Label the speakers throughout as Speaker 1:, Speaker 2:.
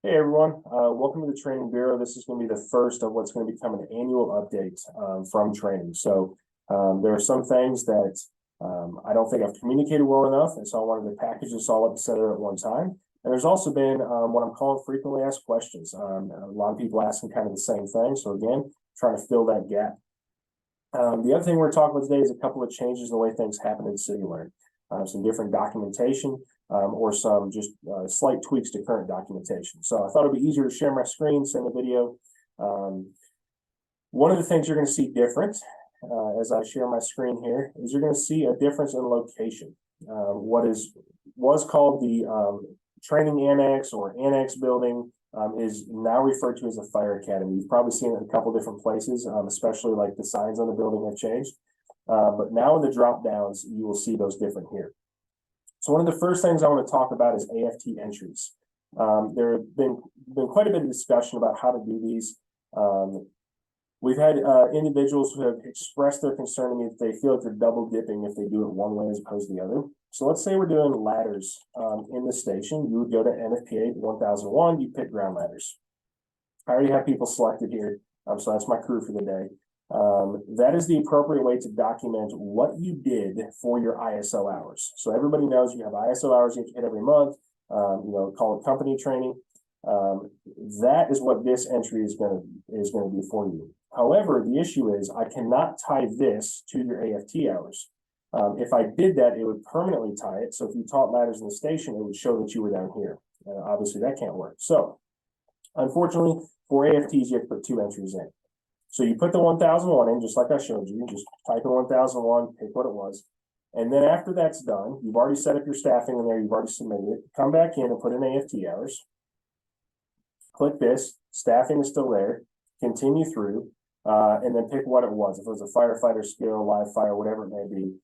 Speaker 1: Hey everyone, welcome to the Training Bureau. This is going to be the first of what's going to become an annual update from training. There are some things that I don't think I've communicated well enough, and so I wanted to package this all up together at one time. And there's also been what I'm calling frequently asked questions. A lot of people asking kind of the same thing. So again, trying to fill that gap. The other thing we're talking about today is a couple of changes in the way things happen in CityLearn. Some different documentation or some just slight tweaks to current documentation. So I thought it'd be easier to share my screen, send a video. One of the things you're going to see different as I share my screen here is you're going to see a difference in location. What was called the training annex or annex building is now referred to as a fire academy. You've probably seen it in a couple different places, especially like the signs on the building have changed. But now in the drop downs, you will see those different here. So one of the first things I want to talk about is AFT entries. There have been quite a bit of discussion about how to do these. We've had individuals who have expressed their concern to me that they feel like they're double dipping if they do it one way as opposed to the other. So let's say we're doing ladders in the station. You would go to NFPA 1001, you pick ground ladders. I already have people selected here, so that's my crew for the day. That is the appropriate way to document what you did for your ISO hours. So everybody knows you have ISO hours you have to hit every month, call it company training. That is what this entry is going to be for you. However, the issue is I cannot tie this to your AFT hours. If I did that, it would permanently tie it. So if you taught ladders in the station, it would show that you were down here. Obviously, that can't work. So unfortunately, for AFTs, you have to put two entries in. So you put the 1001 in, just like I showed you. Just type in 1001, pick what it was. And then after that's done, you've already set up your staffing in there. You've already submitted it. Come back in and put in AFT hours. Click this. Staffing is still there. Continue through. And then pick what it was. If it was a firefighter skill, live fire, whatever it may be,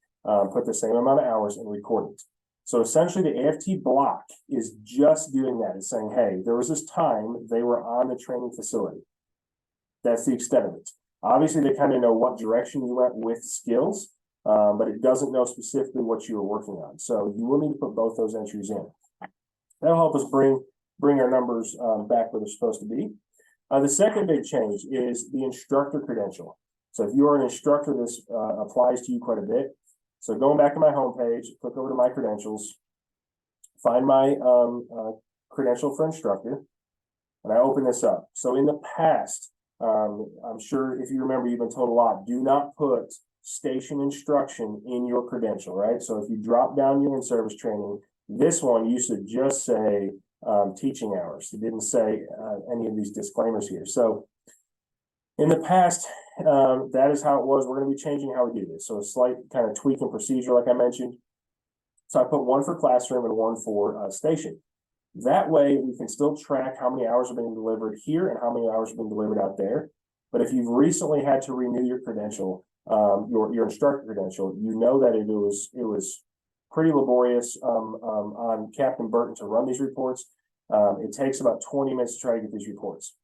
Speaker 1: put the same amount of hours and record it. So essentially the AFT block is just doing that. It's saying, hey, there was this time they were on the training facility. That's the extent of it. Obviously, they kind of know what direction you went with skills, but it doesn't know specifically what you were working on. So you will need to put both those entries in. That'll help us bring our numbers back where they're supposed to be. The second big change is the instructor credential. So if you are an instructor, this applies to you quite a bit. So going back to my homepage, click over to my credentials, find my credential for instructor, and I open this up. So in the past, I'm sure if you remember, you've been told a lot, do not put station instruction in your credential, right? So if you drop down your in-service training, this one used to just say teaching hours. It didn't say any of these disclaimers here. So in the past, that is how it was. We're going to be changing how we do this. So a slight kind of tweak in procedure, like I mentioned. So I put one for classroom and one for station. That way, we can still track how many hours are being delivered here and how many hours are being delivered out there. But if you've recently had to renew your credential, your instructor credential, you know that it was pretty laborious on Captain Burton to run these reports. It takes about 20 minutes to try to get these reports.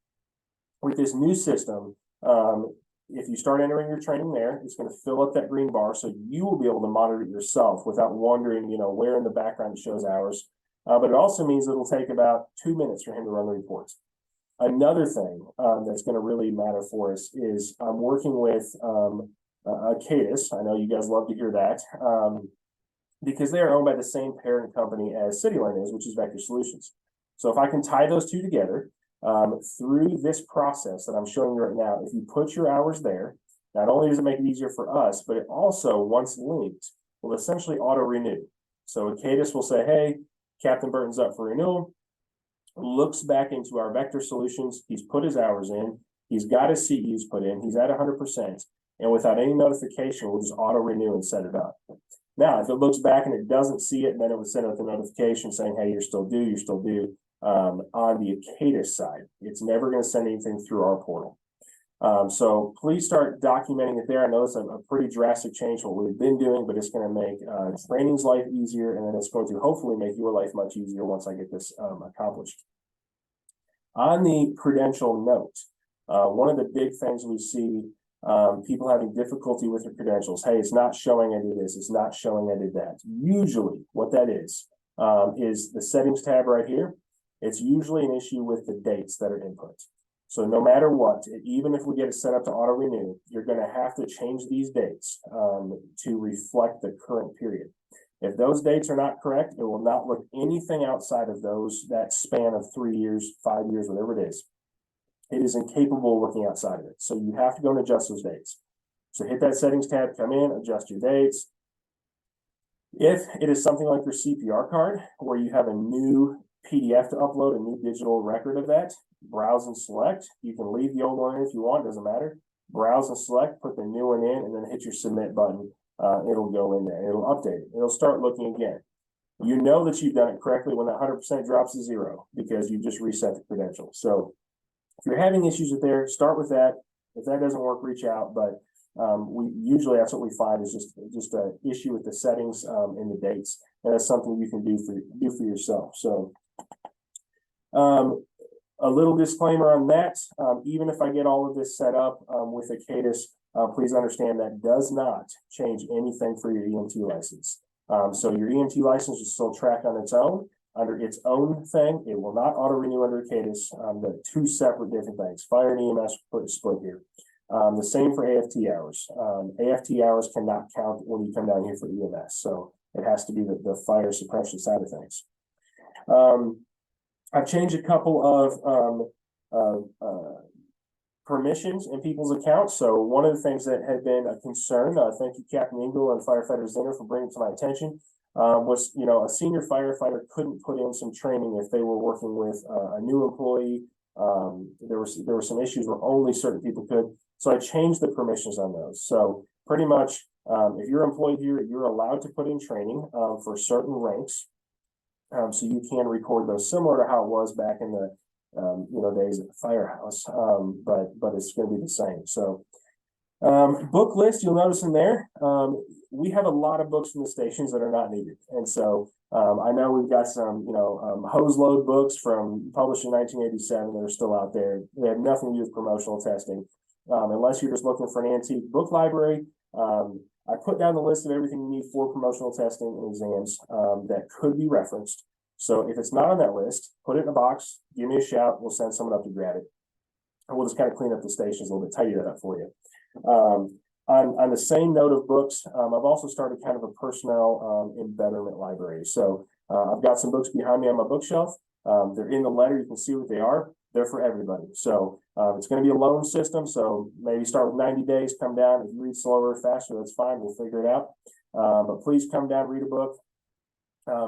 Speaker 1: With this new system, if you start entering your training there, it's going to fill up that green bar, so you will be able to monitor it yourself without wondering, where in the background it shows hours. But it also means it'll take about 2 minutes for him to run the reports. Another thing that's going to really matter for us is I'm working with Cadus. I know you guys love to hear that because they are owned by the same parent company as CityLearn is, which is Vector Solutions. So if I can tie those two together through this process that I'm showing you right now, if you put your hours there, not only does it make it easier for us, but it also, once linked, will essentially auto-renew. So Cadus will say, hey, Captain Burton's up for renewal, looks back into our Vector Solutions. He's put his hours in. He's got his CEUs put in. He's at 100%. And without any notification, we'll just auto-renew and set it up. Now, if it looks back and it doesn't see it, then it would send out the notification saying, hey, you're still due on the Cadus side. It's never going to send anything through our portal. So please start documenting it there. I know it's a pretty drastic change from what we've been doing, but it's going to make training's life easier, and then it's going to hopefully make your life much easier once I get this accomplished. On the credential note, one of the big things we see people having difficulty with their credentials. Hey, it's not showing I did this. It's not showing I did that. Usually what that is the settings tab right here. It's usually an issue with the dates that are input. So no matter what, even if we get it set up to auto renew, you're going to have to change these dates to reflect the current period. If those dates are not correct, it will not look anything outside of that span of 3 years, 5 years, whatever it is. It is incapable of looking outside of it. So you have to go and adjust those dates. So hit that settings tab, come in, adjust your dates. If it is something like your CPR card, where you have a new PDF to upload, a new digital record of that, browse and select. You can leave the old one in if you want, doesn't matter. Browse and select, put the new one in, and then hit your submit button. It'll go in there, it'll update it, it'll start looking again. You know that you've done it correctly when that 100% drops to 0 because you just reset the credential. So if you're having issues with there, start with that. If that doesn't work, reach out. But we usually, that's what we find, is just an issue with the settings and the dates, and that's something you can do for yourself. So a little disclaimer on that, even if I get all of this set up with Acatus, please understand that does not change anything for your EMT license. So your EMT license is still tracked on its own, under its own thing. It will not auto renew under Acatus. They're two separate different things. Fire and EMS split here. The same for AFT hours. AFT hours cannot count when you come down here for EMS. So it has to be the fire suppression side of things. I've changed a couple of permissions in people's accounts. So one of the things that had been a concern, thank you, Captain Engel and Firefighter Zinner for bringing it to my attention, was, a senior firefighter couldn't put in some training if they were working with a new employee. There were some issues where only certain people could. So I changed the permissions on those. So pretty much, if you're employed here, you're allowed to put in training for certain ranks. So you can record those, similar to how it was back in the days at the firehouse, but it's going to be the same. So book list, you'll notice in there, we have a lot of books from the stations that are not needed. And so I know we've got some, hose load books from published in 1987 that are still out there. They have nothing to do with promotional testing. Unless you're just looking for an antique book library, I put down the list of everything you need for promotional testing and exams that could be referenced. So if it's not on that list, put it in a box, give me a shout, we'll send someone up to grab it. And we'll just kind of clean up the stations a little bit, tidy that up for you. On the same note of books, I've also started kind of a personnel embetterment library. So I've got some books behind me on my bookshelf. They're in the letter, you can see what they are. They're for everybody. So it's going to be a loan system. So maybe start with 90 days, come down. If you read slower or faster, that's fine. We'll figure it out. But please come down, read a book.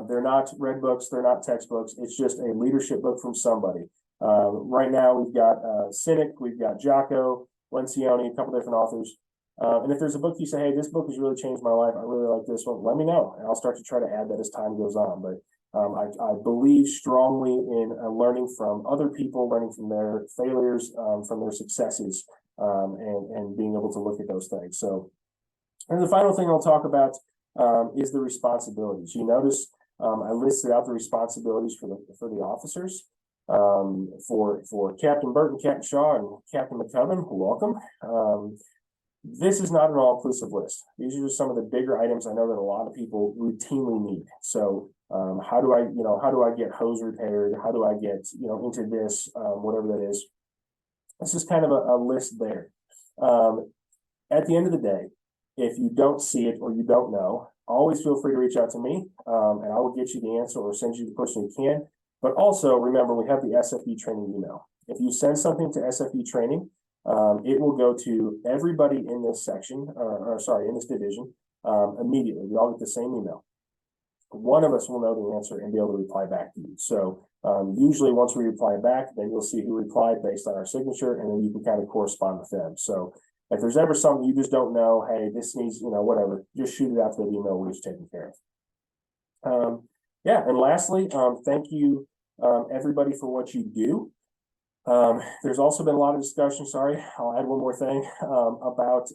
Speaker 1: They're not read books. They're not textbooks. It's just a leadership book from somebody. Right now, we've got Cynic, we've got Jocko, Lencioni, a couple different authors. And if there's a book you say, hey, this book has really changed my life, I really like this one, let me know. And I'll start to try to add that as time goes on. But I believe strongly in learning from other people, learning from their failures, from their successes, and being able to look at those things. So, and the final thing I'll talk about is the responsibilities. You notice I listed out the responsibilities for the officers. For Captain Burton, Captain Shaw, and Captain McCubbin, welcome. This is not an all-inclusive list. These are just some of the bigger items I know that a lot of people routinely need. So how do I get hose repaired? How do I get, into this, whatever that is. This is kind of a list there. At the end of the day, if you don't see it or you don't know, always feel free to reach out to me, and I will get you the answer or send you the person who can. But also remember, we have the SFE training email. If you send something to SFE training, it will go to everybody in this section, in this division, immediately. We all get the same email. One of us will know the answer and be able to reply back to you. So usually once we reply back, then you'll see who replied based on our signature, and then you can kind of correspond with them. So if there's ever something you just don't know, hey, this needs, whatever, just shoot it out to the email we're just taking care of. And lastly, thank you, everybody, for what you do. There's also been a lot of discussion, I'll add one more thing, about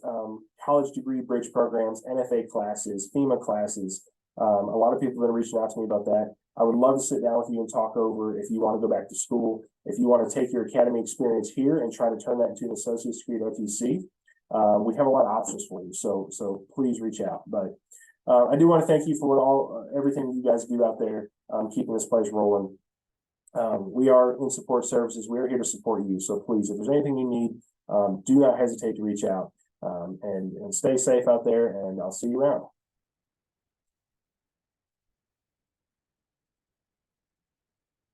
Speaker 1: college degree bridge programs, NFA classes, FEMA classes. A lot of people have been reaching out to me about that. I would love to sit down with you and talk over if you want to go back to school, if you want to take your academy experience here and try to turn that into an associate's degree at OTC. We have a lot of options for you, so please reach out. But I do want to thank you for everything you guys do out there, keeping this place rolling. We are in support services. We are here to support you. So please, if there's anything you need, do not hesitate to reach out. And stay safe out there, and I'll see you around.